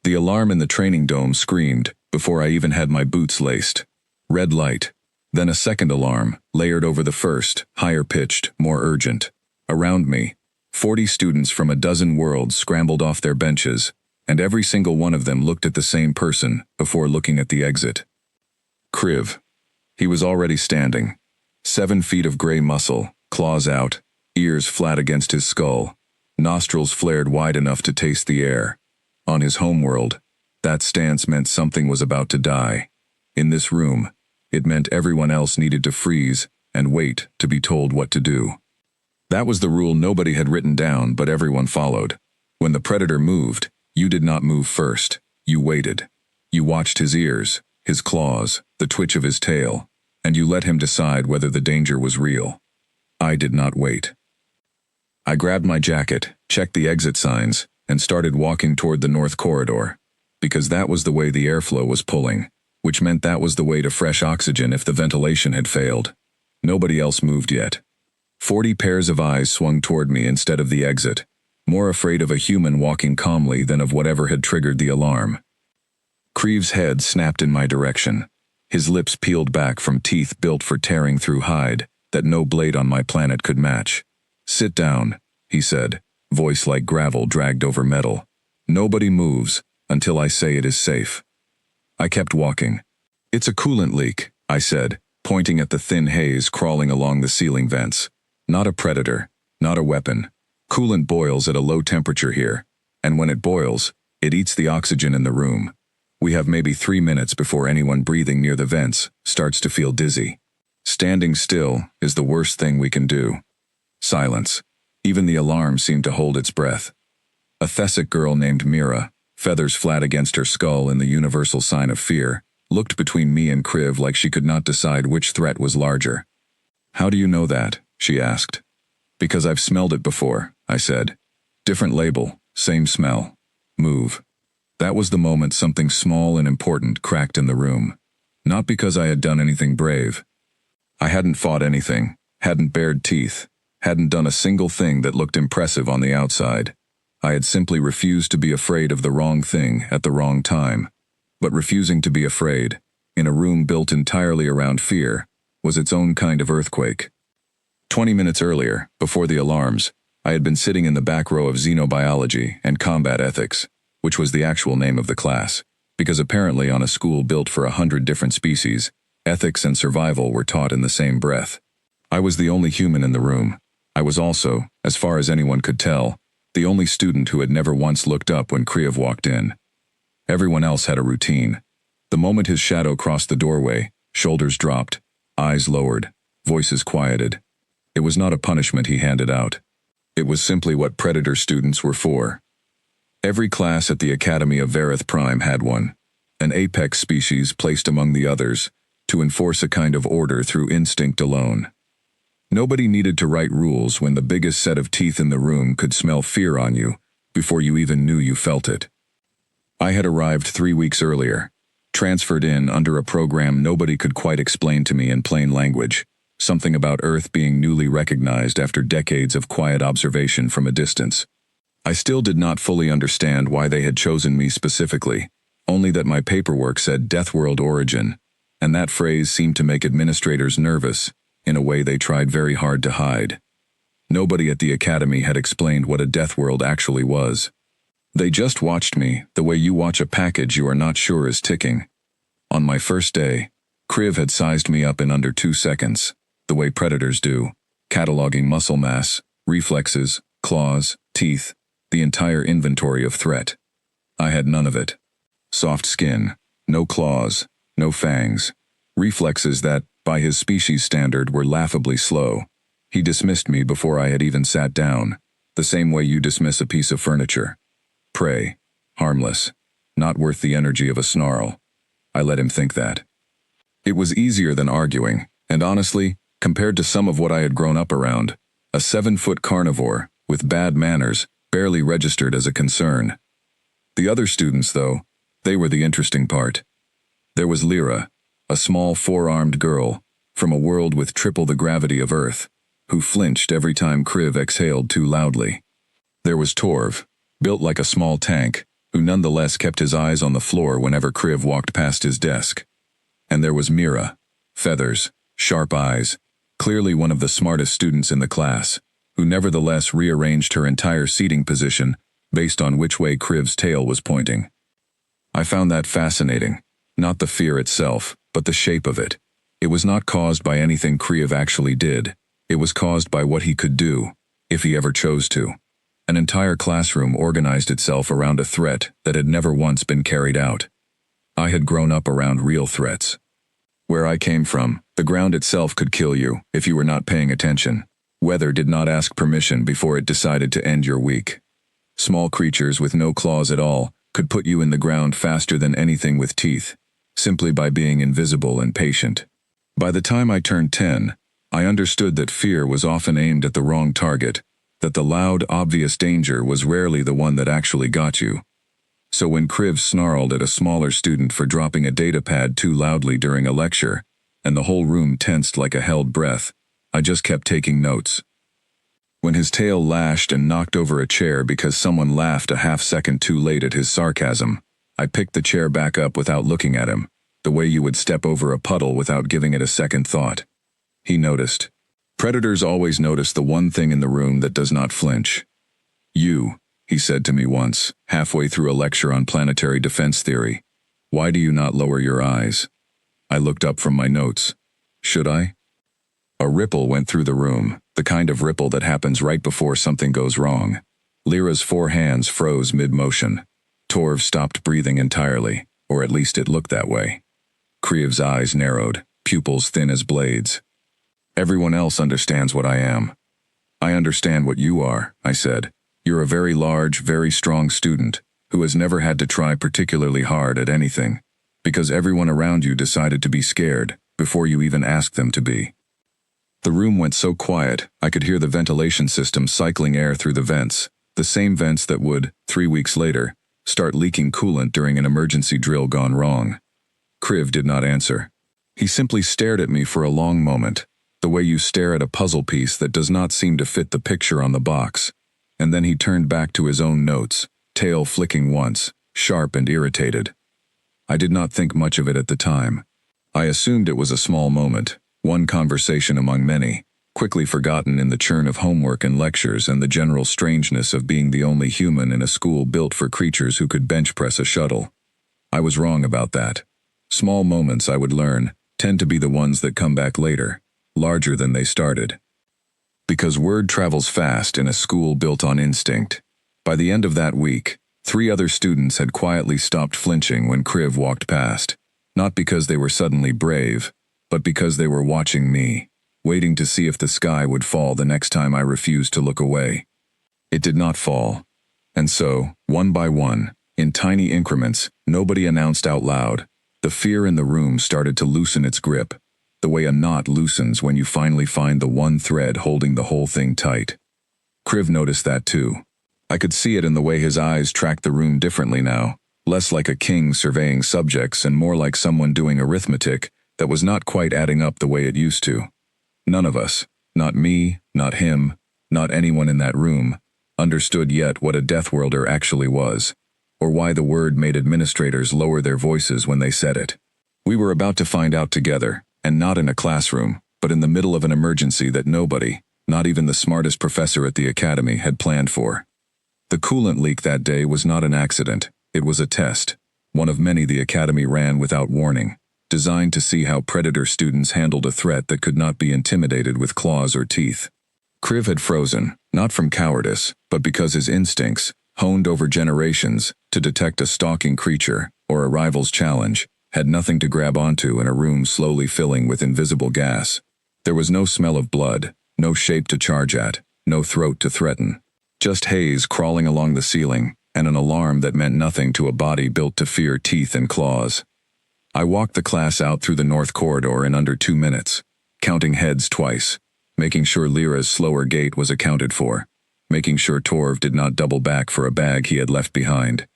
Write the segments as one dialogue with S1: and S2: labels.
S1: The alarm in the training dome screamed before I even had my boots laced. Red light. Then a second alarm, layered over the first, higher-pitched, more urgent. Around me, 40 students from a dozen worlds scrambled off their benches, and every single one of them looked at the same person before looking at the exit. Kriv. He was already standing. 7 feet of gray muscle, claws out, ears flat against his skull, nostrils flared wide enough to taste the air. On his homeworld, that stance meant something was about to die. In this room, it meant everyone else needed to freeze and wait to be told what to do. That was the rule nobody had written down, but everyone followed. When the predator moved, you did not move first. You waited. You watched his ears, his claws, the twitch of his tail, and you let him decide whether the danger was real. I did not wait. I grabbed my jacket, checked the exit signs, and started walking toward the north corridor, because that was the way the airflow was pulling, which meant that was the way to fresh oxygen if the ventilation had failed. Nobody else moved yet. 40 pairs of eyes swung toward me instead of the exit, more afraid of a human walking calmly than of whatever had triggered the alarm. Kriv's head snapped in my direction. His lips peeled back from teeth built for tearing through hide that no blade on my planet could match. "Sit down," he said, voice like gravel dragged over metal. "Nobody moves until I say it is safe." I kept walking. "It's a coolant leak," I said, pointing at the thin haze crawling along the ceiling vents. "Not a predator, not a weapon. Coolant boils at a low temperature here, and when it boils, it eats the oxygen in the room. We have maybe 3 minutes before anyone breathing near the vents starts to feel dizzy. Standing still is the worst thing we can do." Silence. Even the alarm seemed to hold its breath. A Thessic girl named Mira, feathers flat against her skull in the universal sign of fear, looked between me and Kriv like she could not decide which threat was larger. "How do you know that?" she asked. "Because I've smelled it before," I said. "Different label, same smell. Move." That was the moment something small and important cracked in the room. Not because I had done anything brave. I hadn't fought anything, hadn't bared teeth, hadn't done a single thing that looked impressive on the outside. I had simply refused to be afraid of the wrong thing at the wrong time. But refusing to be afraid, in a room built entirely around fear, was its own kind of earthquake. 20 minutes earlier, before the alarms, I had been sitting in the back row of xenobiology and combat ethics, which was the actual name of the class, because apparently on a school built for 100 different species, ethics and survival were taught in the same breath. I was the only human in the room. I was also, as far as anyone could tell, the only student who had never once looked up when Kriv walked in. Everyone else had a routine. The moment his shadow crossed the doorway, shoulders dropped, eyes lowered, voices quieted. It was not a punishment he handed out. It was simply what predator students were for. Every class at the Academy of Vareth Prime had one, an apex species placed among the others, to enforce a kind of order through instinct alone. Nobody needed to write rules when the biggest set of teeth in the room could smell fear on you before you even knew you felt it. I had arrived 3 weeks earlier, transferred in under a program nobody could quite explain to me in plain language, something about Earth being newly recognized after decades of quiet observation from a distance. I still did not fully understand why they had chosen me specifically, only that my paperwork said Deathworld origin, and that phrase seemed to make administrators nervous, in a way they tried very hard to hide. Nobody at the academy had explained what a Deathworld actually was. They just watched me the way you watch a package you are not sure is ticking. On my first day, Kriv had sized me up in under 2 seconds, the way predators do, cataloging muscle mass, reflexes, claws, teeth, the entire inventory of threat. I had none of it. Soft skin, no claws, no fangs, reflexes that, by his species standard, were laughably slow. He dismissed me before I had even sat down, the same way you dismiss a piece of furniture. Prey, harmless, not worth the energy of a snarl. I let him think that. It was easier than arguing, and honestly, compared to some of what I had grown up around, a 7-foot carnivore, with bad manners, barely registered as a concern. The other students, though, they were the interesting part. There was Lyra, a small 4-armed girl, from a world with triple the gravity of Earth, who flinched every time Kriv exhaled too loudly. There was Torv, built like a small tank, who nonetheless kept his eyes on the floor whenever Kriv walked past his desk. And there was Mira. Feathers, sharp eyes, clearly one of the smartest students in the class, who nevertheless rearranged her entire seating position based on which way Kriv's tail was pointing. I found that fascinating, not the fear itself, but the shape of it. It was not caused by anything Kriv actually did. It was caused by what he could do, if he ever chose to. An entire classroom organized itself around a threat that had never once been carried out. I had grown up around real threats. Where I came from, the ground itself could kill you if you were not paying attention. Weather did not ask permission before it decided to end your week. Small creatures with no claws at all could put you in the ground faster than anything with teeth, simply by being invisible and patient. By the time I turned 10, I understood that fear was often aimed at the wrong target, that the loud, obvious danger was rarely the one that actually got you. So when Kriv snarled at a smaller student for dropping a datapad too loudly during a lecture, and the whole room tensed like a held breath, I just kept taking notes. When his tail lashed and knocked over a chair because someone laughed a half-second too late at his sarcasm, I picked the chair back up without looking at him, the way you would step over a puddle without giving it a second thought. He noticed. Predators always notice the one thing in the room that does not flinch. You, he said to me once, halfway through a lecture on planetary defense theory. Why do you not lower your eyes? I looked up from my notes. Should I? A ripple went through the room, the kind of ripple that happens right before something goes wrong. Lyra's 4 hands froze mid-motion. Torv stopped breathing entirely, or at least it looked that way. Kriv's eyes narrowed, pupils thin as blades. Everyone else understands what I am. I understand what you are, I said. You're a very large, very strong student, who has never had to try particularly hard at anything, because everyone around you decided to be scared, before you even asked them to be. The room went so quiet, I could hear the ventilation system cycling air through the vents, the same vents that would, 3 weeks later, start leaking coolant during an emergency drill gone wrong. Kriv did not answer. He simply stared at me for a long moment, the way you stare at a puzzle piece that does not seem to fit the picture on the box, and then he turned back to his own notes, tail flicking once, sharp and irritated. I did not think much of it at the time. I assumed it was a small moment, one conversation among many, quickly forgotten in the churn of homework and lectures and the general strangeness of being the only human in a school built for creatures who could bench press a shuttle. I was wrong about that. Small moments, I would learn, tend to be the ones that come back later, larger than they started. Because word travels fast in a school built on instinct. By the end of that week, 3 other students had quietly stopped flinching when Kriv walked past, not because they were suddenly brave, but because they were watching me, waiting to see if the sky would fall the next time I refused to look away. It did not fall. And so, one by one, in tiny increments, nobody announced out loud, the fear in the room started to loosen its grip, the way a knot loosens when you finally find the one thread holding the whole thing tight. Kriv noticed that too. I could see it in the way his eyes tracked the room differently now, less like a king surveying subjects and more like someone doing arithmetic that was not quite adding up the way it used to. None of us, not me, not him, not anyone in that room, understood yet what a Deathworlder actually was, or why the word made administrators lower their voices when they said it. We were about to find out together, and not in a classroom, but in the middle of an emergency that nobody, not even the smartest professor at the academy, had planned for. The coolant leak that day was not an accident, it was a test, one of many the academy ran without warning, designed to see how predator students handled a threat that could not be intimidated with claws or teeth. Kriv had frozen, not from cowardice, but because his instincts, honed over generations to detect a stalking creature or a rival's challenge, had nothing to grab onto in a room slowly filling with invisible gas. There was no smell of blood, no shape to charge at, no throat to threaten. Just haze crawling along the ceiling, and an alarm that meant nothing to a body built to fear teeth and claws. I walked the class out through the north corridor in under 2 minutes, counting heads twice, making sure Lyra's slower gait was accounted for, making sure Torv did not double back for a bag he had left behind.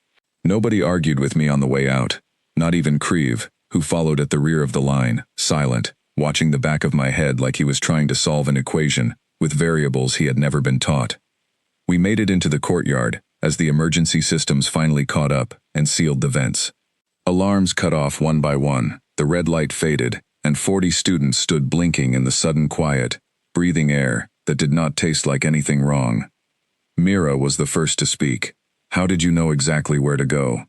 S1: Nobody argued with me on the way out, not even Kriv, who followed at the rear of the line, silent, watching the back of my head like he was trying to solve an equation with variables he had never been taught. We made it into the courtyard, as the emergency systems finally caught up and sealed the vents. Alarms cut off one by one, the red light faded, and 40 students stood blinking in the sudden quiet, breathing air that did not taste like anything wrong. Mira was the first to speak. "How did you know exactly where to go?"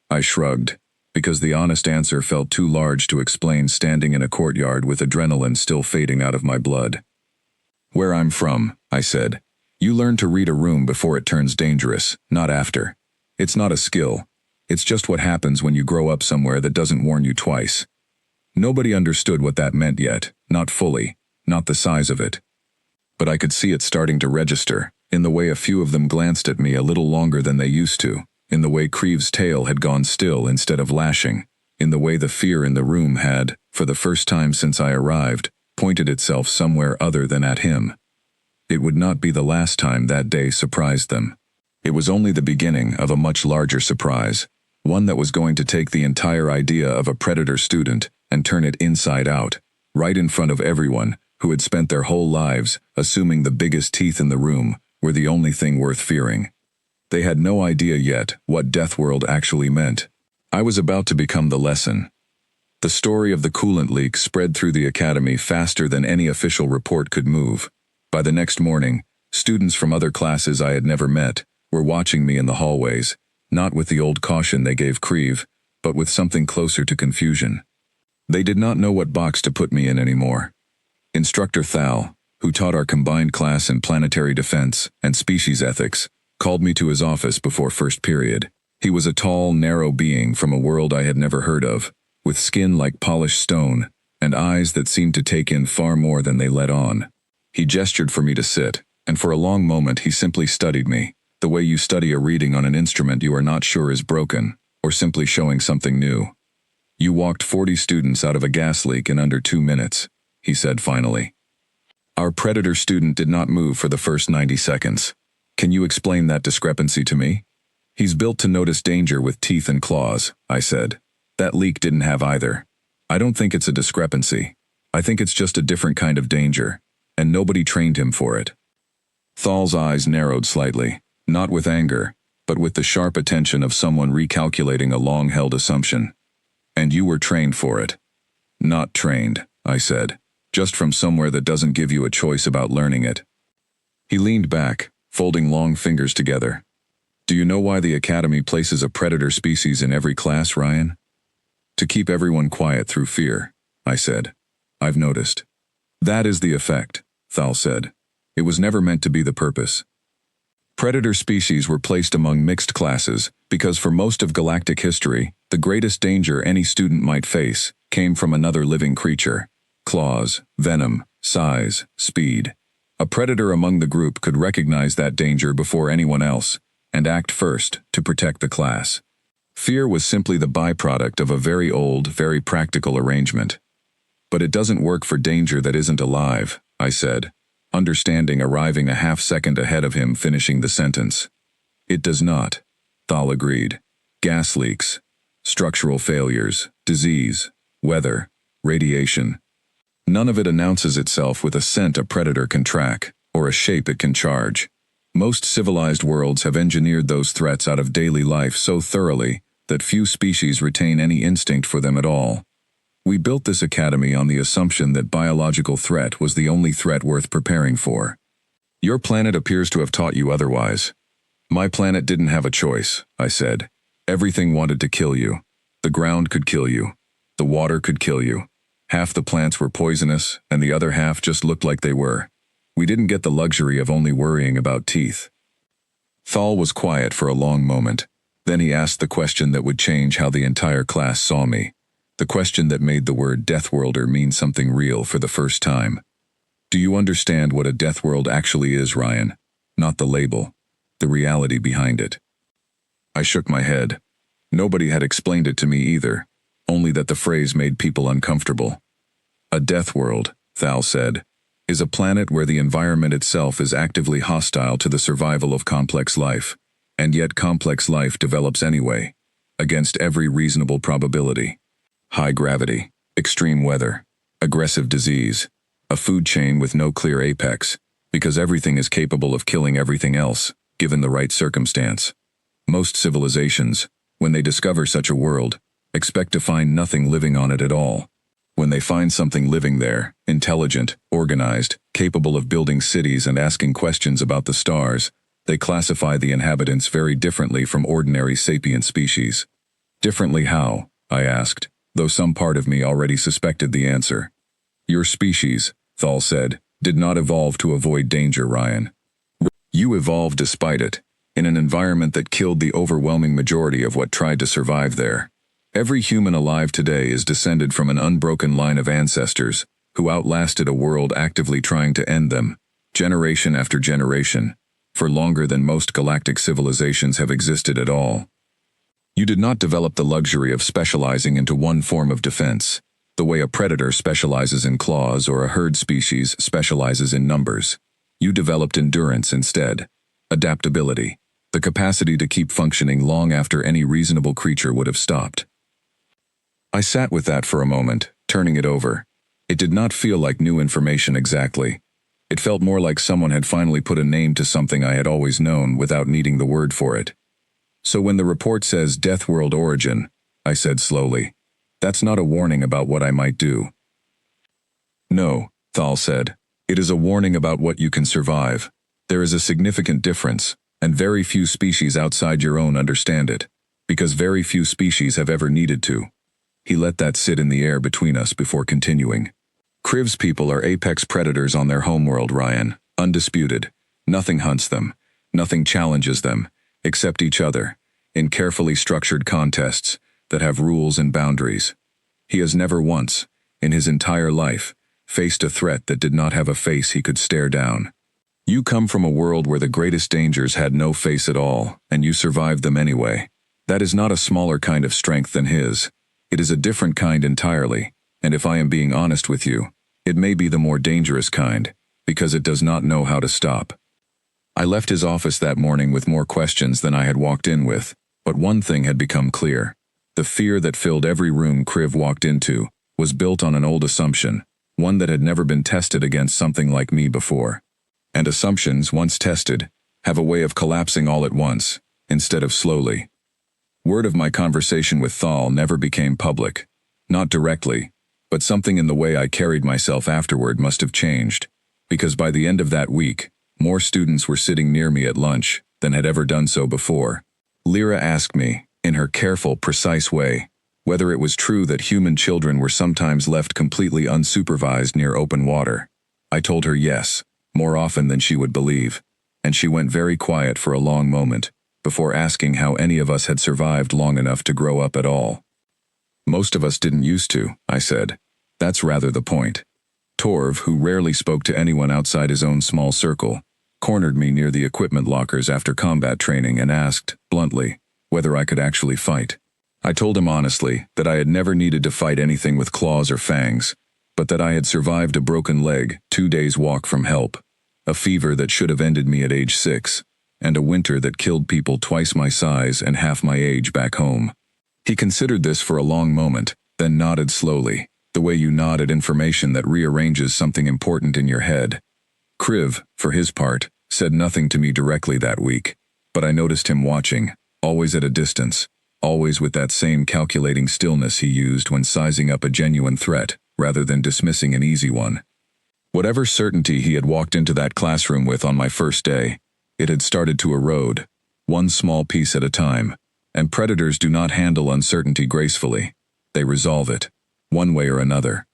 S1: I shrugged, because the honest answer felt too large to explain standing in a courtyard with adrenaline still fading out of my blood. "Where I'm from," I said. "You learn to read a room before it turns dangerous, not after. It's not a skill. It's just what happens when you grow up somewhere that doesn't warn you twice." Nobody understood what that meant yet, not fully, not the size of it. But I could see it starting to register, in the way a few of them glanced at me a little longer than they used to, in the way Creeve's tail had gone still instead of lashing, in the way the fear in the room had, for the first time since I arrived, pointed itself somewhere other than at him. It would not be the last time that day surprised them. It was only the beginning of a much larger surprise, one that was going to take the entire idea of a predator student and turn it inside out, right in front of everyone who had spent their whole lives assuming the biggest teeth in the room were the only thing worth fearing. They had no idea yet what Deathworld actually meant. I was about to become the lesson. The story of the coolant leak spread through the academy faster than any official report could move. By the next morning, students from other classes I had never met were watching me in the hallways, not with the old caution they gave Creeve, but with something closer to confusion. They did not know what box to put me in anymore. Instructor Thal, who taught our combined class in planetary defense and species ethics, called me to his office before first period. He was a tall, narrow being from a world I had never heard of, with skin like polished stone and eyes that seemed to take in far more than they let on. He gestured for me to sit, and for a long moment he simply studied me, the way you study a reading on an instrument you are not sure is broken, or simply showing something new. "You walked 40 students out of a gas leak in under 2 minutes, he said finally. Our predator student did not move for the first 90 seconds. "Can you explain that discrepancy to me?" "He's built to notice danger with teeth and claws," I said. "That leak didn't have either. I don't think it's a discrepancy. I think it's just a different kind of danger, and nobody trained him for it." Thal's eyes narrowed slightly, not with anger, but with the sharp attention of someone recalculating a long-held assumption. "And you were trained for it." "Not trained," I said, "just from somewhere that doesn't give you a choice about learning it." He leaned back, folding long fingers together. "Do you know why the Academy places a predator species in every class, Ryan?" "To keep everyone quiet through fear," I said. "I've noticed." "That is the effect," Thal said. "It was never meant to be the purpose." Predator species were placed among mixed classes because for most of galactic history, the greatest danger any student might face came from another living creature. Claws, venom, size, speed. A predator among the group could recognize that danger before anyone else, and act first to protect the class. Fear was simply the byproduct of a very old, very practical arrangement. "But it doesn't work for danger that isn't alive," I said, understanding arriving a half-second ahead of him finishing the sentence. "It does not," Thal agreed. "Gas leaks, structural failures, disease, weather, radiation. None of it announces itself with a scent a predator can track, or a shape it can charge. Most civilized worlds have engineered those threats out of daily life so thoroughly that few species retain any instinct for them at all. We built this academy on the assumption that biological threat was the only threat worth preparing for. Your planet appears to have taught you otherwise." "My planet didn't have a choice," I said. "Everything wanted to kill you. The ground could kill you. The water could kill you. Half the plants were poisonous, and the other half just looked like they were. We didn't get the luxury of only worrying about teeth." Thal was quiet for a long moment. Then he asked the question that would change how the entire class saw me. The question that made the word Deathworlder mean something real for the first time. "Do you understand what a Deathworld actually is, Ryan? Not the label. The reality behind it." I shook my head. Nobody had explained it to me either, only that the phrase made people uncomfortable. "A Deathworld," Thal said, "is a planet where the environment itself is actively hostile to the survival of complex life, and yet complex life develops anyway, against every reasonable probability. High gravity, extreme weather, aggressive disease, a food chain with no clear apex, because everything is capable of killing everything else, given the right circumstance. Most civilizations, when they discover such a world, expect to find nothing living on it at all. When they find something living there, intelligent, organized, capable of building cities and asking questions about the stars, they classify the inhabitants very differently from ordinary sapient species. Differently how? I asked, though some part of me already suspected the answer. Your species, Thal said, did not evolve to avoid danger, Ryan. You evolved despite it, in an environment that killed the overwhelming majority of what tried to survive there. Every human alive today is descended from an unbroken line of ancestors who outlasted a world actively trying to end them, generation after generation, for longer than most galactic civilizations have existed at all. You did not develop the luxury of specializing into one form of defense, the way a predator specializes in claws or a herd species specializes in numbers. You developed endurance instead, adaptability, the capacity to keep functioning long after any reasonable creature would have stopped. I sat with that for a moment, turning it over. It did not feel like new information exactly. It felt more like someone had finally put a name to something I had always known without needing the word for it. So when the report says Deathworld origin, I said slowly, that's not a warning about what I might do. No, Thal said. It is a warning about what you can survive. There is a significant difference, and very few species outside your own understand it, because very few species have ever needed to. He let that sit in the air between us before continuing. Kriv's people are apex predators on their homeworld, Ryan, undisputed. Nothing hunts them, nothing challenges them, except each other, in carefully structured contests that have rules and boundaries. He has never once, in his entire life, faced a threat that did not have a face he could stare down. You come from a world where the greatest dangers had no face at all, and you survived them anyway. That is not a smaller kind of strength than his. It is a different kind entirely, and if I am being honest with you, it may be the more dangerous kind, because it does not know how to stop. I left his office that morning with more questions than I had walked in with, but one thing had become clear. The fear that filled every room Kriv walked into was built on an old assumption, one that had never been tested against something like me before. And assumptions, once tested, have a way of collapsing all at once, instead of slowly. Word of my conversation with Thal never became public. Not directly, but something in the way I carried myself afterward must have changed, because by the end of that week, more students were sitting near me at lunch than had ever done so before. Lyra asked me, in her careful, precise way, whether it was true that human children were sometimes left completely unsupervised near open water. I told her yes, more often than she would believe, and she went very quiet for a long moment, before asking how any of us had survived long enough to grow up at all. Most of us didn't used to, I said. That's rather the point. Torv, who rarely spoke to anyone outside his own small circle, cornered me near the equipment lockers after combat training and asked, bluntly, whether I could actually fight. I told him honestly that I had never needed to fight anything with claws or fangs, but that I had survived a broken leg, 2 days' walk from help, a fever that should have ended me at age 6, and a winter that killed people twice my size and half my age back home. He considered this for a long moment, then nodded slowly, the way you nod at information that rearranges something important in your head. Kriv, for his part, said nothing to me directly that week, but I noticed him watching, always at a distance, always with that same calculating stillness he used when sizing up a genuine threat, rather than dismissing an easy one. Whatever certainty he had walked into that classroom with on my first day, it had started to erode, one small piece at a time, and predators do not handle uncertainty gracefully. They resolve it, one way or another.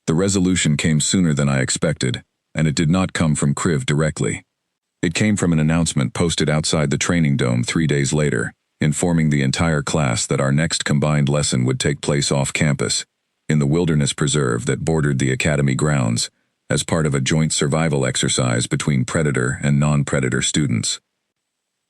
S1: The resolution came sooner than I expected, and it did not come from Kriv directly. It came from an announcement posted outside the training dome 3 days later, informing the entire class that our next combined lesson would take place off campus, in the wilderness preserve that bordered the academy grounds, as part of a joint survival exercise between predator and non-predator students.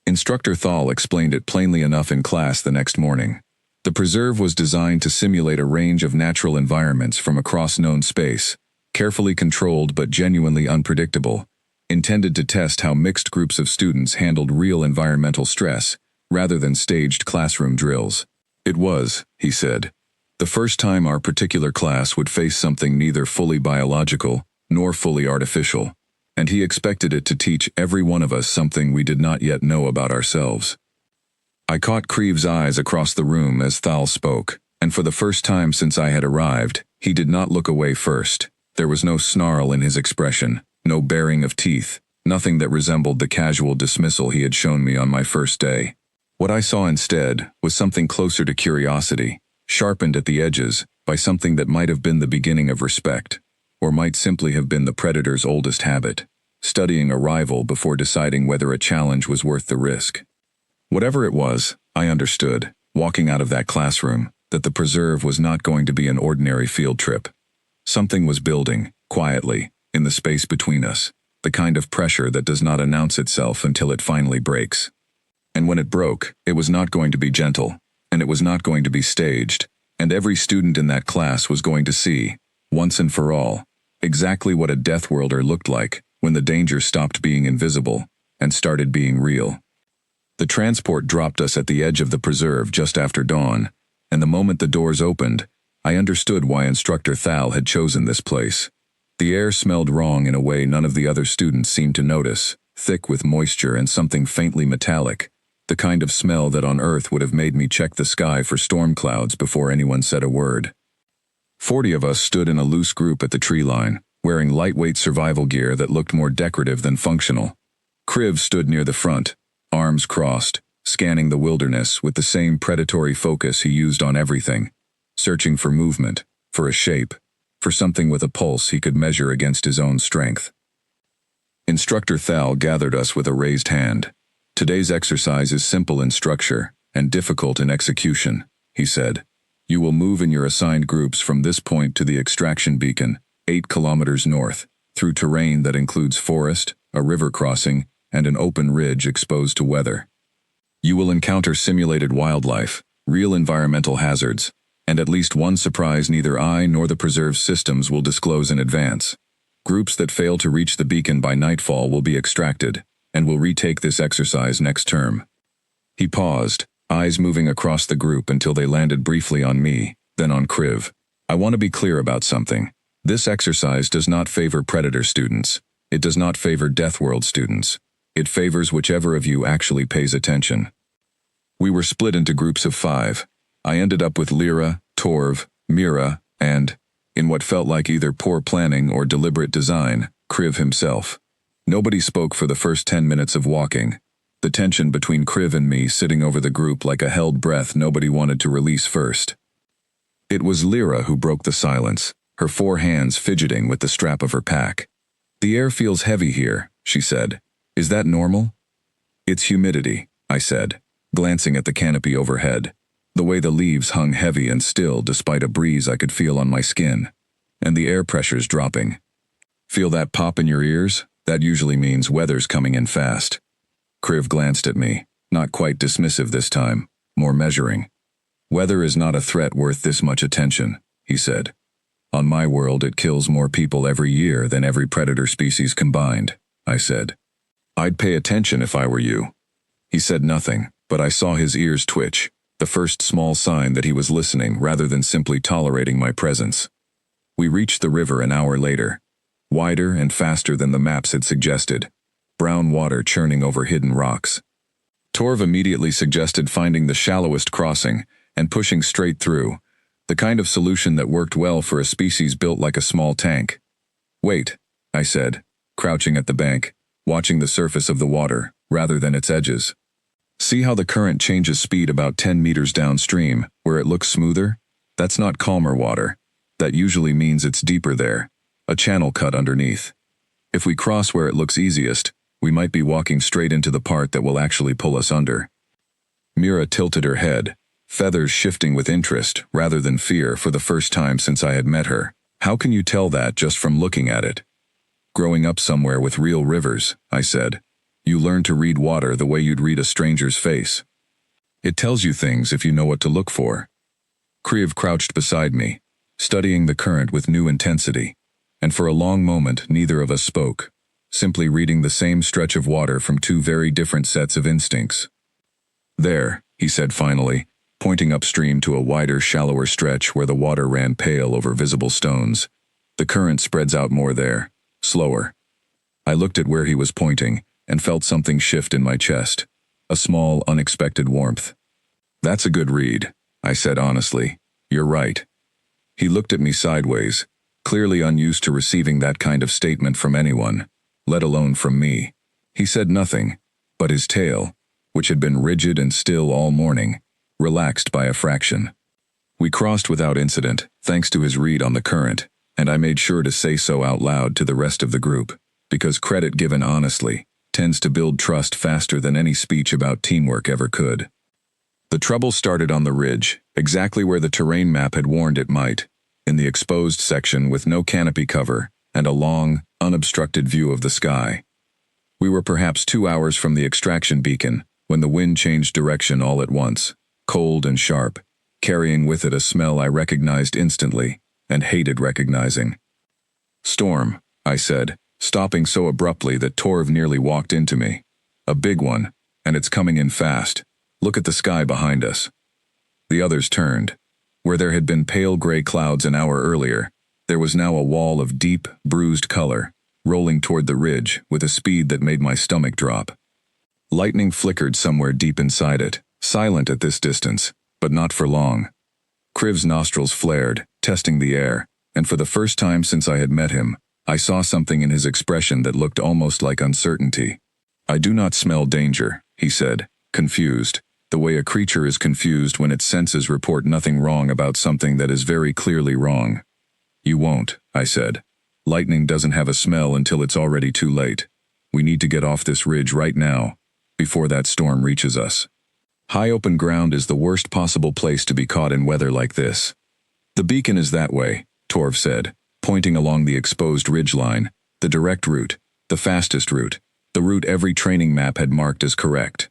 S1: Instructor Thal explained it plainly enough in class the next morning. The preserve was designed to simulate a range of natural environments from across known space, carefully controlled but genuinely unpredictable, intended to test how mixed groups of students handled real environmental stress, rather than staged classroom drills. It was, he said, the first time our particular class would face something neither fully biological nor fully artificial. and he expected it to teach every one of us something we did not yet know about ourselves. I caught Creeve's eyes across the room as Thal spoke, and for the first time since I had arrived, he did not look away first. There was no snarl in his expression, no baring of teeth, nothing that resembled the casual dismissal he had shown me on my first day. What I saw instead was something closer to curiosity, sharpened at the edges by something that might have been the beginning of respect, or might simply have been the predator's oldest habit, studying a rival before deciding whether a challenge was worth the risk. Whatever it was, I understood, walking out of that classroom, that the preserve was not going to be an ordinary field trip. Something was building, quietly, in the space between us, the kind of pressure that does not announce itself until it finally breaks. And when it broke, it was not going to be gentle, and it was not going to be staged, and every student in that class was going to see, once and for all, exactly what a Deathworlder looked like when the danger stopped being invisible and started being real. The transport dropped us at the edge of the preserve just after dawn, and the moment the doors opened, I understood why Instructor Thal had chosen this place. The air smelled wrong in a way none of the other students seemed to notice, thick with moisture and something faintly metallic, the kind of smell that on Earth would have made me check the sky for storm clouds before anyone said a word. 40 of us stood in a loose group at the tree line, wearing lightweight survival gear that looked more decorative than functional. Kriv stood near the front, arms crossed, scanning the wilderness with the same predatory focus he used on everything, searching for movement, for a shape, for something with a pulse he could measure against his own strength. Instructor Thal gathered us with a raised hand. "Today's exercise is simple in structure and difficult in execution," he said. "You will move in your assigned groups from this point to the extraction beacon, 8 kilometers north, through terrain that includes forest, a river crossing, and an open ridge exposed to weather. You will encounter simulated wildlife, real environmental hazards, and at least one surprise neither I nor the preserve systems will disclose in advance. Groups that fail to reach the beacon by nightfall will be extracted, and will retake this exercise next term." He paused, eyes moving across the group until they landed briefly on me, then on Kriv. "I want to be clear about something. This exercise does not favor Predator students. It does not favor Deathworld students. It favors whichever of you actually pays attention." We were split into groups of 5. I ended up with Lyra, Torv, Mira, and, in what felt like either poor planning or deliberate design, Kriv himself. Nobody spoke for the first 10 minutes of walking, the tension between Kriv and me sitting over the group like a held breath nobody wanted to release first. It was Lyra who broke the silence, her 4 hands fidgeting with the strap of her pack. "The air feels heavy here," she said. "Is that normal?" "It's humidity," I said, glancing at the canopy overhead. The way the leaves hung heavy and still despite a breeze I could feel on my skin, and the air pressure's dropping. "Feel that pop in your ears? That usually means weather's coming in fast." Kriv glanced at me, not quite dismissive this time, more measuring. "Weather is not a threat worth this much attention," he said. "On my world it kills more people every year than every predator species combined," I said. "I'd pay attention if I were you." He said nothing, but I saw his ears twitch, the first small sign that he was listening rather than simply tolerating my presence. We reached the river an hour later, wider and faster than the maps had suggested, brown water churning over hidden rocks. Torv immediately suggested finding the shallowest crossing and pushing straight through, the kind of solution that worked well for a species built like a small tank. "Wait," I said, crouching at the bank, watching the surface of the water rather than its edges. "See how the current changes speed about 10 meters downstream, where it looks smoother? That's not calmer water. That usually means it's deeper there, a channel cut underneath. If we cross where it looks easiest, we might be walking straight into the part that will actually pull us under." Mira tilted her head, feathers shifting with interest rather than fear for the first time since I had met her. "How can you tell that just from looking at it?" "Growing up somewhere with real rivers," I said. "You learn to read water the way you'd read a stranger's face. It tells you things if you know what to look for." Kriv crouched beside me, studying the current with new intensity, and for a long moment neither of us spoke, simply reading the same stretch of water from 2 very different sets of instincts. "There," he said finally, pointing upstream to a wider, shallower stretch where the water ran pale over visible stones. "The current spreads out more there, slower." I looked at where he was pointing and felt something shift in my chest. A small, unexpected warmth. "That's a good read," I said honestly. "You're right." He looked at me sideways, clearly unused to receiving that kind of statement from anyone, let alone from me. He said nothing, but his tail, which had been rigid and still all morning, relaxed by a fraction. We crossed without incident, thanks to his read on the current, and I made sure to say so out loud to the rest of the group, because credit given honestly tends to build trust faster than any speech about teamwork ever could. The trouble started on the ridge, exactly where the terrain map had warned it might, in the exposed section with no canopy cover and a long, unobstructed view of the sky. We were perhaps 2 hours from the extraction beacon when the wind changed direction all at once, cold and sharp, carrying with it a smell I recognized instantly and hated recognizing. "Storm," I said, stopping so abruptly that Torv nearly walked into me. "A big one, and it's coming in fast. Look at the sky behind us." The others turned. Where there had been pale gray clouds an hour earlier, there was now a wall of deep, bruised color, rolling toward the ridge with a speed that made my stomach drop. Lightning flickered somewhere deep inside it, silent at this distance, but not for long. Kriv's nostrils flared, testing the air, and for the first time since I had met him, I saw something in his expression that looked almost like uncertainty. "I do not smell danger," he said, confused, the way a creature is confused when its senses report nothing wrong about something that is very clearly wrong. "You won't," I said. "Lightning doesn't have a smell until it's already too late. We need to get off this ridge right now, before that storm reaches us. High open ground is the worst possible place to be caught in weather like this." "The beacon is that way," Torv said, pointing along the exposed ridgeline, "the direct route, the fastest route, the route every training map had marked as correct."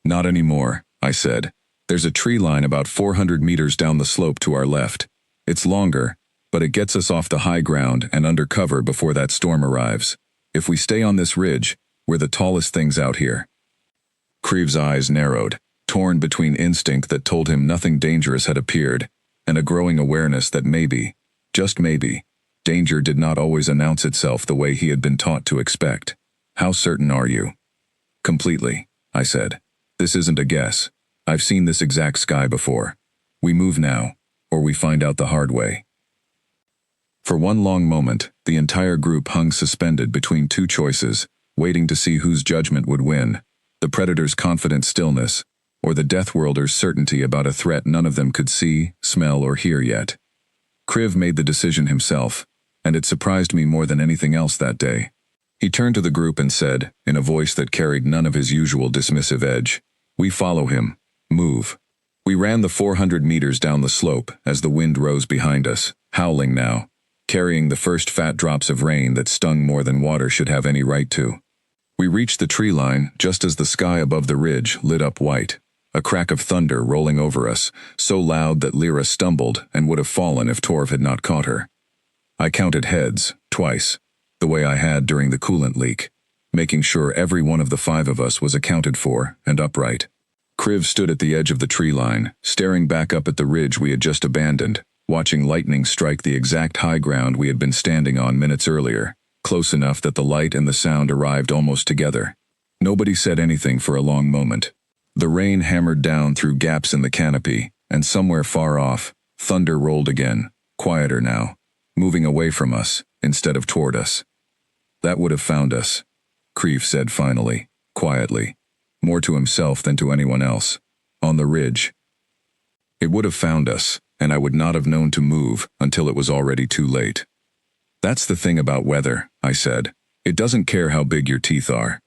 S1: "Not anymore," I said. "There's a tree line about 400 meters down the slope to our left. It's longer, but it gets us off the high ground and under cover before that storm arrives. If we stay on this ridge, we're the tallest things out here." Kriv's eyes narrowed, torn between instinct that told him nothing dangerous had appeared, and a growing awareness that maybe, just maybe, danger did not always announce itself the way he had been taught to expect. "How certain are you?" "Completely," I said. "This isn't a guess. I've seen this exact sky before. We move now, or we find out the hard way." For one long moment, the entire group hung suspended between two choices, waiting to see whose judgment would win, the Predator's confident stillness, or the Deathworlder's certainty about a threat none of them could see, smell, or hear yet. Kriv made the decision himself, and it surprised me more than anything else that day. He turned to the group and said, in a voice that carried none of his usual dismissive edge, "We follow him. Move." We ran the 400 meters down the slope as the wind rose behind us, howling now, carrying the first fat drops of rain that stung more than water should have any right to. We reached the tree line just as the sky above the ridge lit up white, a crack of thunder rolling over us, so loud that Lyra stumbled and would have fallen if Torv had not caught her. I counted heads, twice, the way I had during the coolant leak, making sure every one of the 5 of us was accounted for and upright. Kriv stood at the edge of the tree line, staring back up at the ridge we had just abandoned, watching lightning strike the exact high ground we had been standing on minutes earlier, close enough that the light and the sound arrived almost together. Nobody said anything for a long moment. The rain hammered down through gaps in the canopy, and somewhere far off, thunder rolled again, quieter now, moving away from us, instead of toward us. "That would have found us," Kriv said finally, quietly, more to himself than to anyone else. "On the ridge. It would have found us, and I would not have known to move until it was already too late." "That's the thing about weather," I said. "It doesn't care how big your teeth are."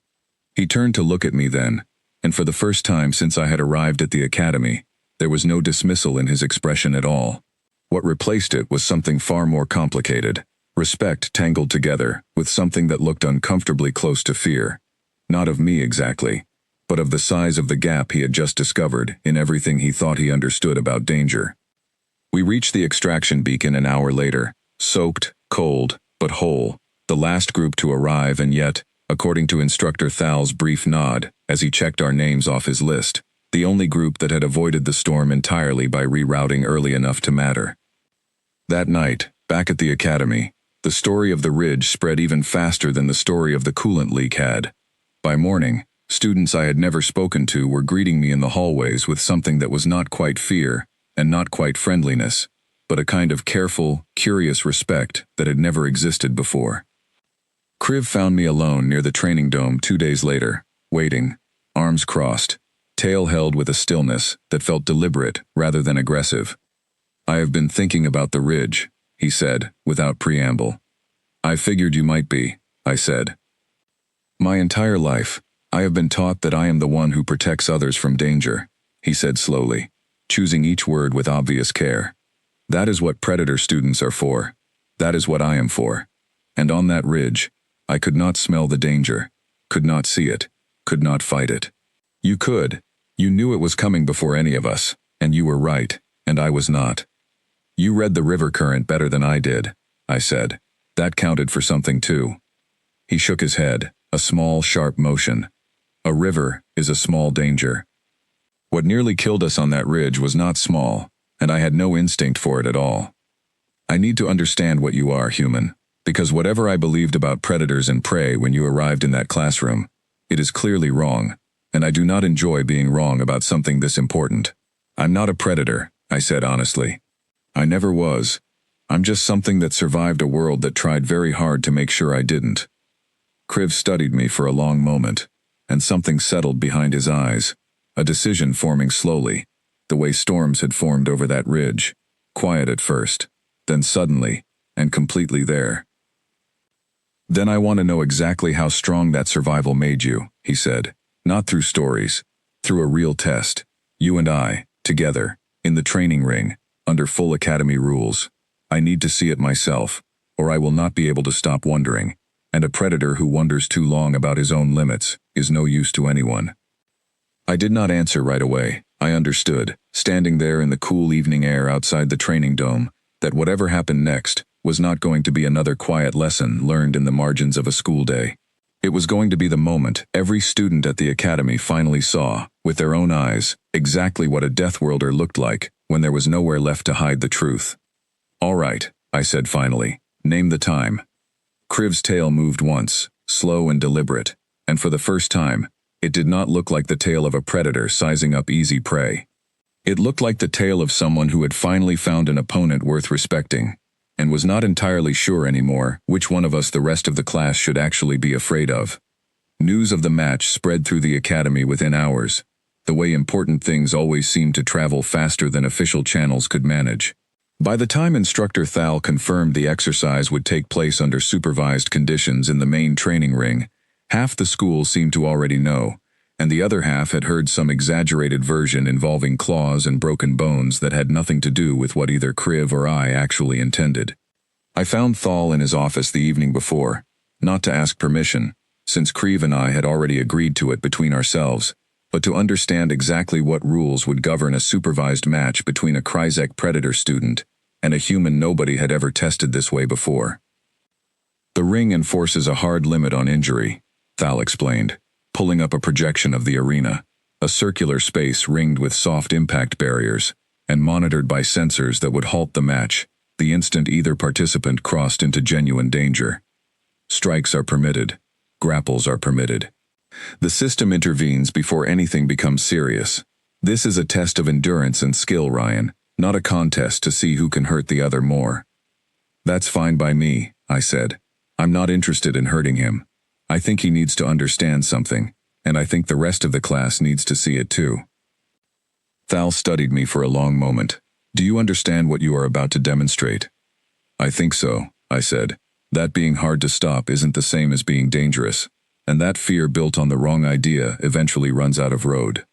S1: He turned to look at me then, and for the first time since I had arrived at the academy, there was no dismissal in his expression at all. What replaced it was something far more complicated, respect tangled together with something that looked uncomfortably close to fear. Not of me exactly, but of the size of the gap he had just discovered in everything he thought he understood about danger. We reached the extraction beacon an hour later, soaked, cold, but whole, the last group to arrive and yet, according to Instructor Thal's brief nod as he checked our names off his list, the only group that had avoided the storm entirely by rerouting early enough to matter. That night, back at the academy, The story of the ridge spread even faster than the story of the coolant leak had. By morning, students I had never spoken to were greeting me in the hallways with something that was not quite fear and not quite friendliness, but a kind of careful, curious respect that had never existed before. Kriv found me alone near the training dome 2 days later, waiting, arms crossed, tail held with a stillness that felt deliberate rather than aggressive. "I have been thinking about the ridge," he said, without preamble. "I figured you might be," I said. "My entire life, I have been taught that I am the one who protects others from danger," he said slowly, choosing each word with obvious care. "That is what predator students are for. That is what I am for. And on that ridge, I could not smell the danger, could not see it, could not fight it. You could. You knew it was coming before any of us, and you were right, and I was not. You read the river current better than I did," I said. "That counted for something too." He shook his head, a small, sharp motion. "A river is a small danger. What nearly killed us on that ridge was not small, and I had no instinct for it at all. I need to understand what you are, human, because whatever I believed about predators and prey when you arrived in that classroom, it is clearly wrong, and I do not enjoy being wrong about something this important. I'm not a predator," I said honestly. "I never was. I'm just something that survived a world that tried very hard to make sure I didn't." Kriv studied me for a long moment, and something settled behind his eyes, a decision forming slowly, the way storms had formed over that ridge, quiet at first, then suddenly, and completely there. "Then I want to know exactly how strong that survival made you," he said. "Not through stories, through a real test. You and I, together, in the training ring, under full academy rules. I need to see it myself, or I will not be able to stop wondering, and a predator who wonders too long about his own limits is no use to anyone." I did not answer right away. I understood, standing there in the cool evening air outside the training dome, that whatever happened next was not going to be another quiet lesson learned in the margins of a school day. It was going to be the moment every student at the academy finally saw, with their own eyes, exactly what a Deathworlder looked like when there was nowhere left to hide the truth. "All right," I said finally. "Name the time." Kriv's tail moved once, slow and deliberate, and for the first time, it did not look like the tail of a predator sizing up easy prey. It looked like the tail of someone who had finally found an opponent worth respecting, and was not entirely sure anymore which one of us the rest of the class should actually be afraid of. News of the match spread through the academy within hours, the way important things always seemed to travel faster than official channels could manage. By the time Instructor Thal confirmed the exercise would take place under supervised conditions in the main training ring, half the school seemed to already know, and the other half had heard some exaggerated version involving claws and broken bones that had nothing to do with what either Kriv or I actually intended. I found Thal in his office the evening before, not to ask permission, since Kriv and I had already agreed to it between ourselves, but to understand exactly what rules would govern a supervised match between a Kryzek Predator student and a human nobody had ever tested this way before. "The ring enforces a hard limit on injury," Thal explained, pulling up a projection of the arena, a circular space ringed with soft impact barriers, and monitored by sensors that would halt the match the instant either participant crossed into genuine danger. Strikes are permitted. Grapples are permitted. The system intervenes before anything becomes serious. This is a test of endurance and skill, Ryan, not a contest to see who can hurt the other more. "That's fine by me," I said. "I'm not interested in hurting him. I think he needs to understand something, and I think the rest of the class needs to see it too." Thal studied me for a long moment. "Do you understand what you are about to demonstrate?" "I think so," I said. "That being hard to stop isn't the same as being dangerous, and that fear built on the wrong idea eventually runs out of road."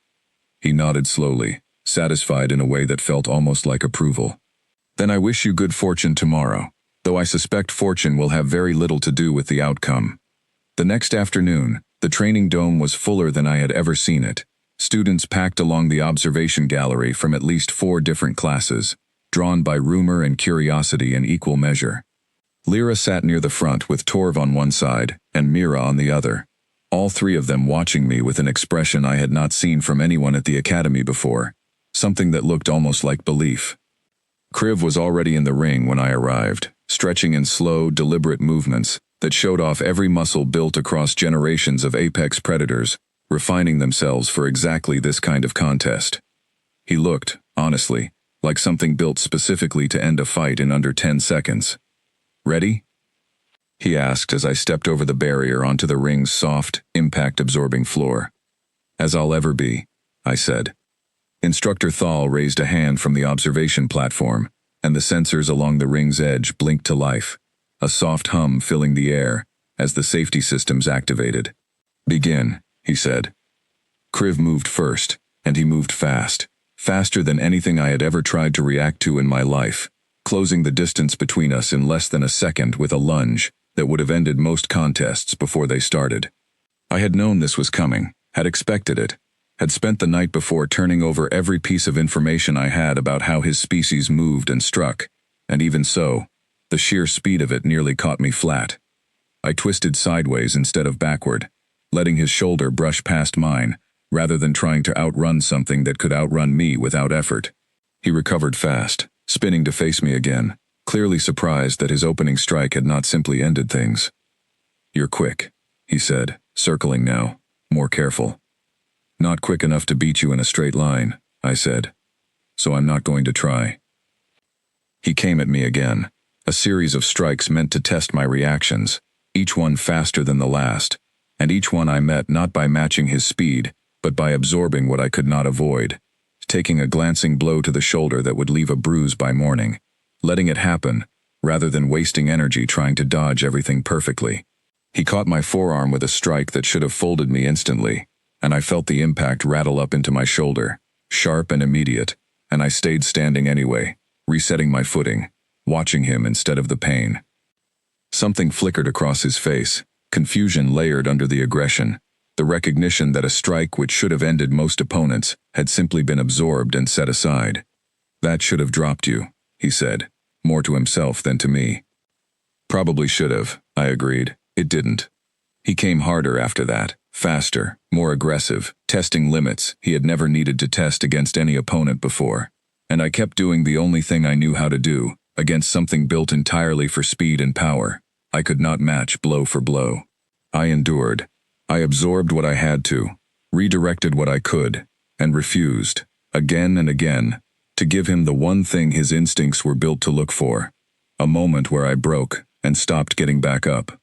S1: He nodded slowly, satisfied in a way that felt almost like approval. "Then I wish you good fortune tomorrow, though I suspect fortune will have very little to do with the outcome." The next afternoon, the training dome was fuller than I had ever seen it. Students packed along the observation gallery from at least 4 different classes, drawn by rumor and curiosity in equal measure. Lyra sat near the front with Torv on one side and Mira on the other, all 3 of them watching me with an expression I had not seen from anyone at the academy before, something that looked almost like belief. Kriv was already in the ring when I arrived, stretching in slow, deliberate movements that showed off every muscle built across generations of apex predators, refining themselves for exactly this kind of contest. He looked, honestly, like something built specifically to end a fight in under 10 seconds. "Ready?" he asked as I stepped over the barrier onto the ring's soft, impact-absorbing floor. "As I'll ever be," I said. Instructor Thal raised a hand from the observation platform, and the sensors along the ring's edge blinked to life, a soft hum filling the air as the safety systems activated. "Begin," he said. Kriv moved first, and he moved fast, faster than anything I had ever tried to react to in my life, closing the distance between us in less than a second with a lunge that would have ended most contests before they started. I had known this was coming, had expected it, had spent the night before turning over every piece of information I had about how his species moved and struck, and even so, the sheer speed of it nearly caught me flat. I twisted sideways instead of backward, letting his shoulder brush past mine, rather than trying to outrun something that could outrun me without effort. He recovered fast, spinning to face me again, clearly surprised that his opening strike had not simply ended things. "You're quick," he said, circling now, more careful. "Not quick enough to beat you in a straight line," I said. "So I'm not going to try." He came at me again, a series of strikes meant to test my reactions, each one faster than the last, and each one I met not by matching his speed, but by absorbing what I could not avoid, taking a glancing blow to the shoulder that would leave a bruise by morning, letting it happen, rather than wasting energy trying to dodge everything perfectly. He caught my forearm with a strike that should have folded me instantly, and I felt the impact rattle up into my shoulder, sharp and immediate, and I stayed standing anyway, resetting my footing, watching him instead of the pain. Something flickered across his face, confusion layered under the aggression, the recognition that a strike which should have ended most opponents had simply been absorbed and set aside. "That should have dropped you," he said, more to himself than to me. "Probably should have," I agreed. "It didn't." He came harder after that, faster, more aggressive, testing limits he had never needed to test against any opponent before. And I kept doing the only thing I knew how to do, against something built entirely for speed and power. I could not match blow for blow. I endured. I absorbed what I had to, redirected what I could, and refused, again and again, to give him the one thing his instincts were built to look for, a moment where I broke and stopped getting back up.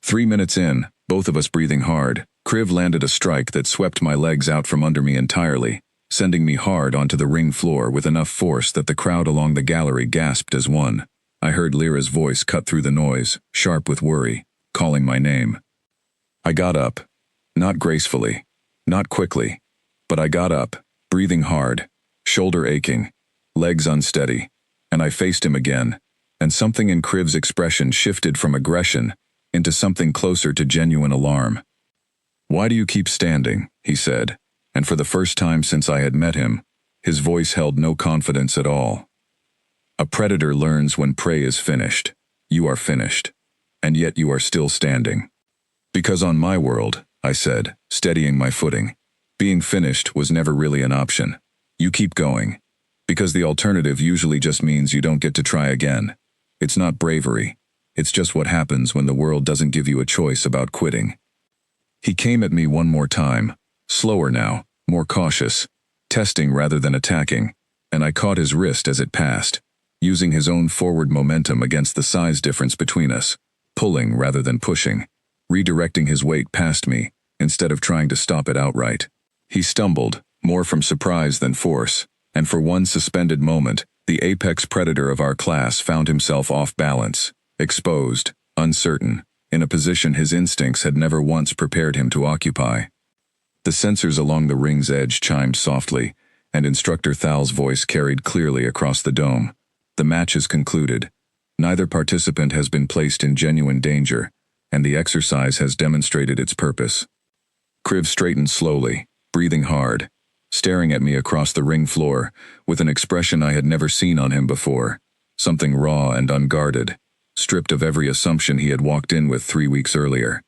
S1: 3 minutes in, both of us breathing hard, Kriv landed a strike that swept my legs out from under me entirely, sending me hard onto the ring floor with enough force that the crowd along the gallery gasped as one. I heard Lyra's voice cut through the noise, sharp with worry, calling my name. I got up. Not gracefully, not quickly, but I got up, breathing hard, shoulder aching, legs unsteady, and I faced him again, and something in Kriv's expression shifted from aggression into something closer to genuine alarm. "Why do you keep standing?" he said, and for the first time since I had met him, his voice held no confidence at all. "A predator learns when prey is finished. You are finished, and yet you are still standing." "Because on my world," I said, steadying my footing, "being finished was never really an option. You keep going, because the alternative usually just means you don't get to try again. It's not bravery. It's just what happens when the world doesn't give you a choice about quitting." He came at me one more time, slower now, more cautious, testing rather than attacking, and I caught his wrist as it passed, using his own forward momentum against the size difference between us, pulling rather than pushing, redirecting his weight past me, instead of trying to stop it outright. He stumbled, more from surprise than force, and for one suspended moment, the apex predator of our class found himself off balance, exposed, uncertain, in a position his instincts had never once prepared him to occupy. The sensors along the ring's edge chimed softly, and Instructor Thal's voice carried clearly across the dome. "The match is concluded. Neither participant has been placed in genuine danger, and the exercise has demonstrated its purpose." Kriv straightened slowly, breathing hard, staring at me across the ring floor with an expression I had never seen on him before, something raw and unguarded, stripped of every assumption he had walked in with 3 weeks earlier.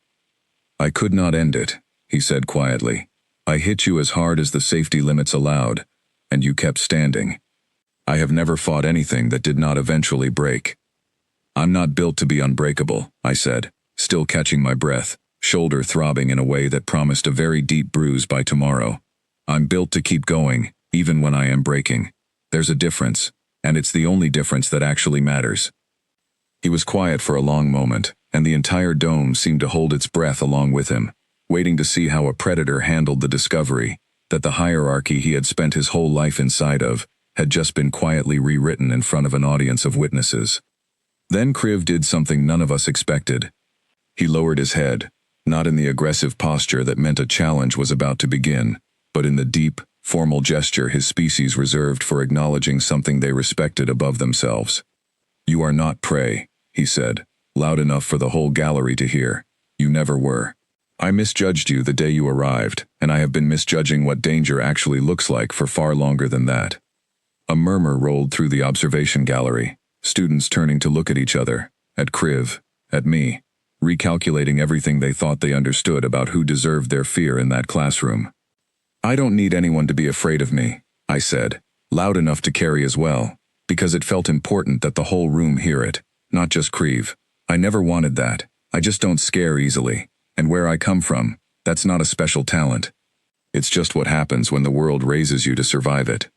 S1: "I could not end it," he said quietly. "I hit you as hard as the safety limits allowed, and you kept standing. I have never fought anything that did not eventually break." I'm not built to be unbreakable, I said, still catching my breath, shoulder throbbing in a way that promised a very deep bruise by tomorrow. I'm built to keep going, even when I am breaking. There's a difference, and it's the only difference that actually matters. He was quiet for a long moment, and the entire dome seemed to hold its breath along with him, waiting to see how a predator handled the discovery that the hierarchy he had spent his whole life inside of had just been quietly rewritten in front of an audience of witnesses. Then Kriv did something none of us expected. He lowered his head, not in the aggressive posture that meant a challenge was about to begin, but in the deep, formal gesture his species reserved for acknowledging something they respected above themselves. "You are not prey," he said, loud enough for the whole gallery to hear. "You never were. I misjudged you the day you arrived, and I have been misjudging what danger actually looks like for far longer than that." A murmur rolled through the observation gallery, students turning to look at each other, at Kriv, at me, recalculating everything they thought they understood about who deserved their fear in that classroom. "I don't need anyone to be afraid of me," I said, loud enough to carry as well, because it felt important that the whole room hear it, not just Kriv. I never wanted that. I just don't scare easily, and where I come from, that's not a special talent. It's just what happens when the world raises you to survive it.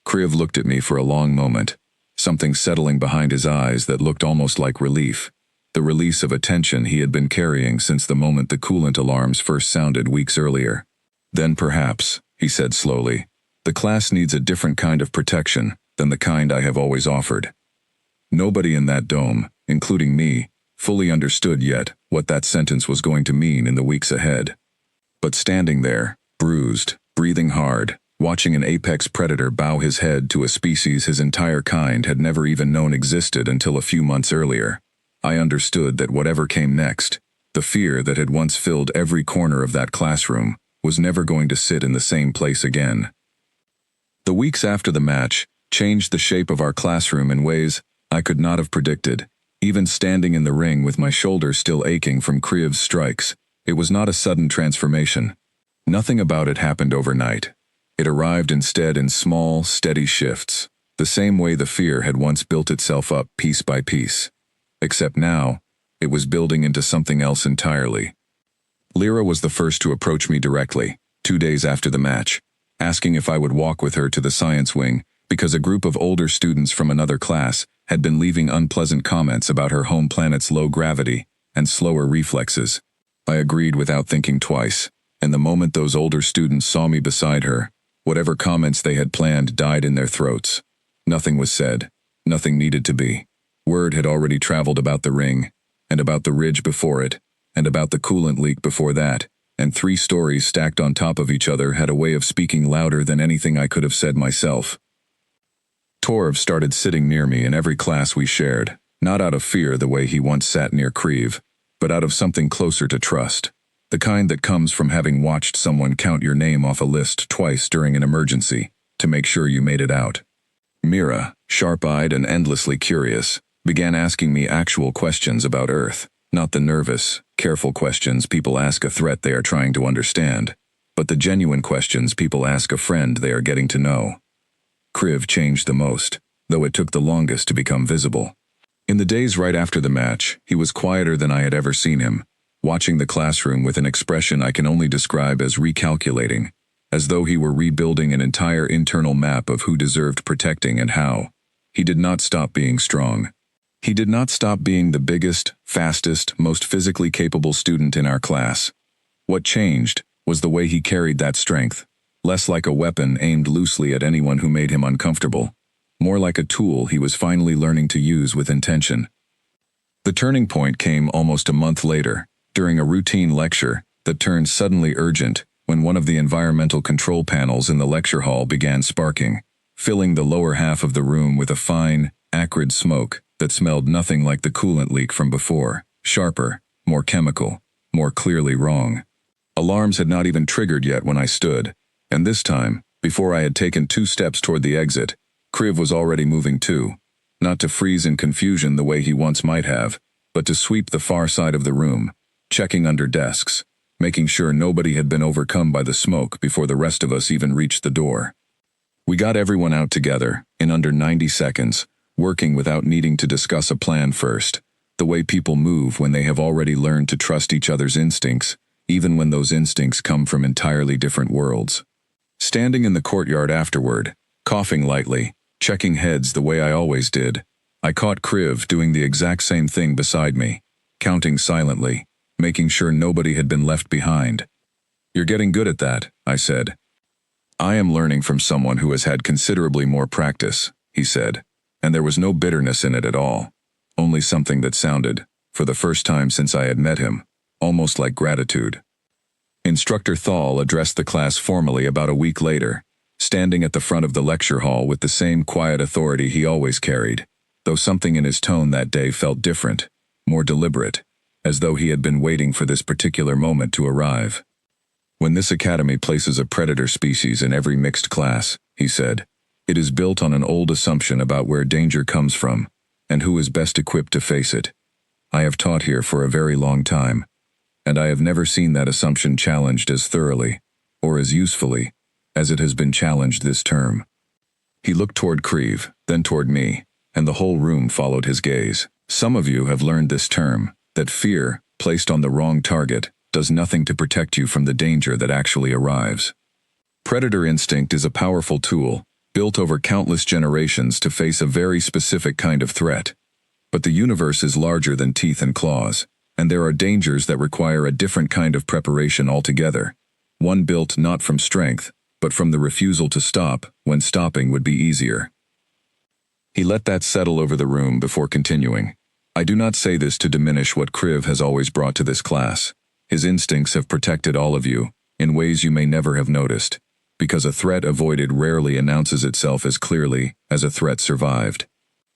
S1: Kriv looked at me for a long moment, something settling behind his eyes that looked almost like relief, the release of a tension he had been carrying since the moment the coolant alarms first sounded weeks earlier. "Then perhaps," he said slowly, "the class needs a different kind of protection than the kind I have always offered." Nobody in that dome, including me, fully understood yet what that sentence was going to mean in the weeks ahead. But standing there, bruised, breathing hard, watching an apex predator bow his head to a species his entire kind had never even known existed until a few months earlier, I understood that whatever came next, the fear that had once filled every corner of that classroom, was never going to sit in the same place again. The weeks after the match changed the shape of our classroom in ways I could not have predicted. Even standing in the ring with my shoulder still aching from Kriv's strikes, it was not a sudden transformation. Nothing about it happened overnight. It arrived instead in small, steady shifts, the same way the fear had once built itself up piece by piece. Except now, it was building into something else entirely. Lyra was the first to approach me directly, 2 days after the match, asking if I would walk with her to the science wing because a group of older students from another class had been leaving unpleasant comments about her home planet's low gravity and slower reflexes. I agreed without thinking twice, and the moment those older students saw me beside her, whatever comments they had planned died in their throats. Nothing was said. Nothing needed to be. Word had already traveled about the ring, and about the ridge before it, and about the coolant leak before that, and 3 stories stacked on top of each other had a way of speaking louder than anything I could have said myself. Torv started sitting near me in every class we shared, not out of fear the way he once sat near Kriv, but out of something closer to trust, the kind that comes from having watched someone count your name off a list twice during an emergency, to make sure you made it out. Mira, sharp-eyed and endlessly curious, began asking me actual questions about Earth, not the nervous, careful questions people ask a threat they are trying to understand, but the genuine questions people ask a friend they are getting to know. Kriv changed the most, though it took the longest to become visible. In the days right after the match, he was quieter than I had ever seen him, watching the classroom with an expression I can only describe as recalculating, as though he were rebuilding an entire internal map of who deserved protecting and how. He did not stop being strong. He did not stop being the biggest, fastest, most physically capable student in our class. What changed was the way he carried that strength, less like a weapon aimed loosely at anyone who made him uncomfortable, more like a tool he was finally learning to use with intention. The turning point came almost a month later, during a routine lecture that turned suddenly urgent when one of the environmental control panels in the lecture hall began sparking, filling the lower half of the room with a fine, acrid smoke that smelled nothing like the coolant leak from before, sharper, more chemical, more clearly wrong. Alarms had not even triggered yet when I stood, and this time, before I had taken 2 steps toward the exit, Kriv was already moving too, not to freeze in confusion the way he once might have, but to sweep the far side of the room, checking under desks, making sure nobody had been overcome by the smoke before the rest of us even reached the door. We got everyone out together, in under 90 seconds, working without needing to discuss a plan first, the way people move when they have already learned to trust each other's instincts, even when those instincts come from entirely different worlds. Standing in the courtyard afterward, coughing lightly, checking heads the way I always did, I caught Kriv doing the exact same thing beside me, counting silently, making sure nobody had been left behind. "You're getting good at that," I said. "I am learning from someone who has had considerably more practice," he said, and there was no bitterness in it at all, only something that sounded, for the first time since I had met him, almost like gratitude. Instructor Thal addressed the class formally about a week later, standing at the front of the lecture hall with the same quiet authority he always carried, though something in his tone that day felt different, more deliberate, as though he had been waiting for this particular moment to arrive. "When this academy places a predator species in every mixed class," he said, "it is built on an old assumption about where danger comes from, and who is best equipped to face it. I have taught here for a very long time, and I have never seen that assumption challenged as thoroughly, or as usefully, as it has been challenged this term." He looked toward Kriv, then toward me, and the whole room followed his gaze. "Some of you have learned this term, that fear, placed on the wrong target, does nothing to protect you from the danger that actually arrives. Predator instinct is a powerful tool, built over countless generations to face a very specific kind of threat. But the universe is larger than teeth and claws, and there are dangers that require a different kind of preparation altogether, one built not from strength, but from the refusal to stop when stopping would be easier." He let that settle over the room before continuing. "I do not say this to diminish what Kriv has always brought to this class. His instincts have protected all of you, in ways you may never have noticed, because a threat avoided rarely announces itself as clearly as a threat survived.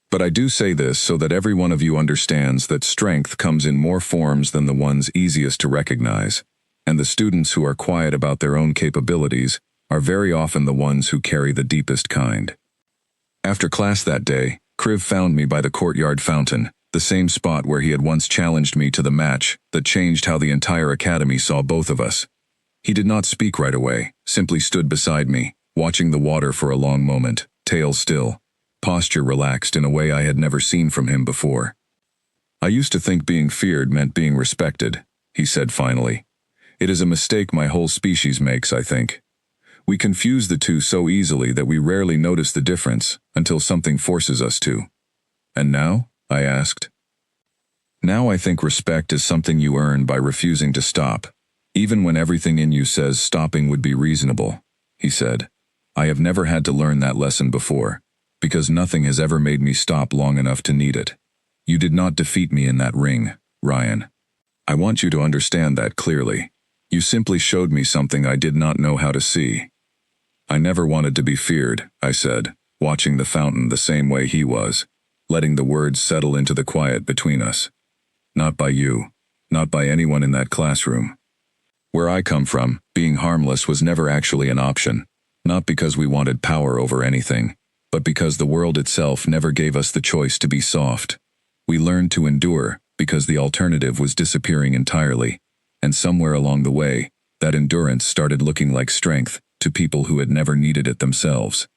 S1: But I do say this so that every one of you understands that strength comes in more forms than the ones easiest to recognize, and the students who are quiet about their own capabilities are very often the ones who carry the deepest kind." After class that day, Kriv found me by the courtyard fountain, the same spot where he had once challenged me to the match that changed how the entire academy saw both of us. He did not speak right away, simply stood beside me, watching the water for a long moment, tail still, posture relaxed in a way I had never seen from him before. "I used to think being feared meant being respected," he said finally. "It is a mistake my whole species makes, I think. We confuse the two so easily that we rarely notice the difference until something forces us to." "And now?" I asked. "Now I think respect is something you earn by refusing to stop, even when everything in you says stopping would be reasonable," he said. "I have never had to learn that lesson before, because nothing has ever made me stop long enough to need it. You did not defeat me in that ring, Ryan. I want you to understand that clearly. You simply showed me something I did not know how to see." "I never wanted to be feared," I said, watching the fountain the same way he was, letting the words settle into the quiet between us. "Not by you, not by anyone in that classroom. Where I come from, being harmless was never actually an option, not because we wanted power over anything, but because the world itself never gave us the choice to be soft. We learned to endure because the alternative was disappearing entirely, and somewhere along the way, that endurance started looking like strength to people who had never needed it themselves."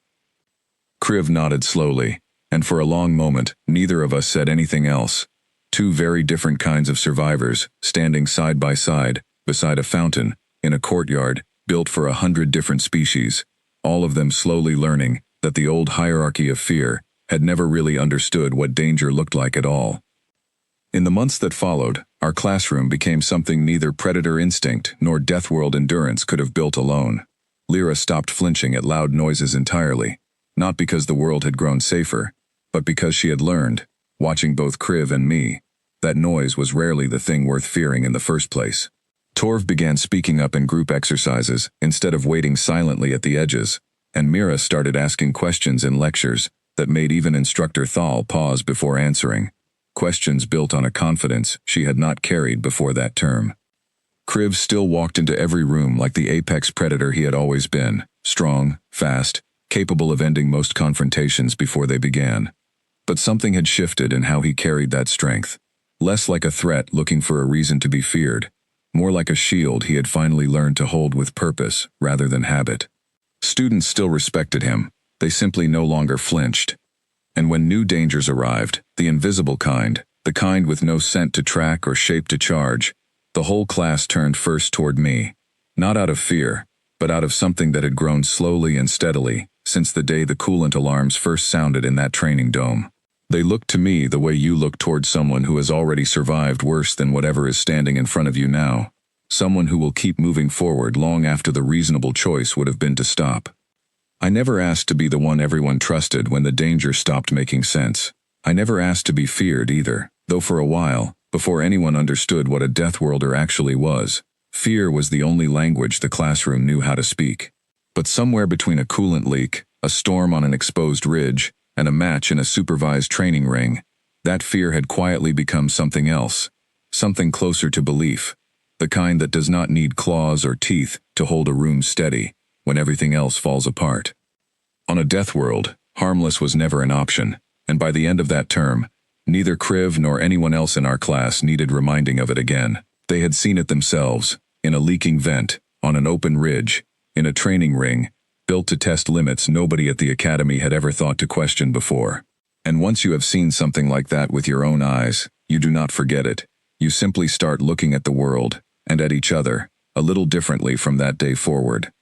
S1: Kriv nodded slowly, and for a long moment, neither of us said anything else. Two very different kinds of survivors, standing side by side, beside a fountain, in a courtyard, built for 100 different species, all of them slowly learning that the old hierarchy of fear had never really understood what danger looked like at all. In the months that followed, our classroom became something neither predator instinct nor Deathworld endurance could have built alone. Lyra stopped flinching at loud noises entirely, not because the world had grown safer, but because she had learned, watching both Kriv and me, that noise was rarely the thing worth fearing in the first place. Torv began speaking up in group exercises instead of waiting silently at the edges, and Mira started asking questions in lectures that made even Instructor Thal pause before answering, questions built on a confidence she had not carried before that term. Kriv still walked into every room like the apex predator he had always been, strong, fast, capable of ending most confrontations before they began. But something had shifted in how he carried that strength. Less like a threat looking for a reason to be feared, more like a shield he had finally learned to hold with purpose rather than habit. Students still respected him, they simply no longer flinched. And when new dangers arrived, the invisible kind, the kind with no scent to track or shape to charge, the whole class turned first toward me. Not out of fear, but out of something that had grown slowly and steadily since the day the coolant alarms first sounded in that training dome. They looked to me the way you look toward someone who has already survived worse than whatever is standing in front of you now. Someone who will keep moving forward long after the reasonable choice would have been to stop. I never asked to be the one everyone trusted when the danger stopped making sense. I never asked to be feared either, though for a while, before anyone understood what a Deathworlder actually was, fear was the only language the classroom knew how to speak. But somewhere between a coolant leak, a storm on an exposed ridge, and a match in a supervised training ring, that fear had quietly become something else, something closer to belief, the kind that does not need claws or teeth to hold a room steady when everything else falls apart. On a death world, harmless was never an option, and by the end of that term, neither Kriv nor anyone else in our class needed reminding of it again. They had seen it themselves, in a leaking vent, on an open ridge, in a training ring, built to test limits nobody at the academy had ever thought to question before. And once you have seen something like that with your own eyes, you do not forget it. You simply start looking at the world, and at each other, a little differently from that day forward.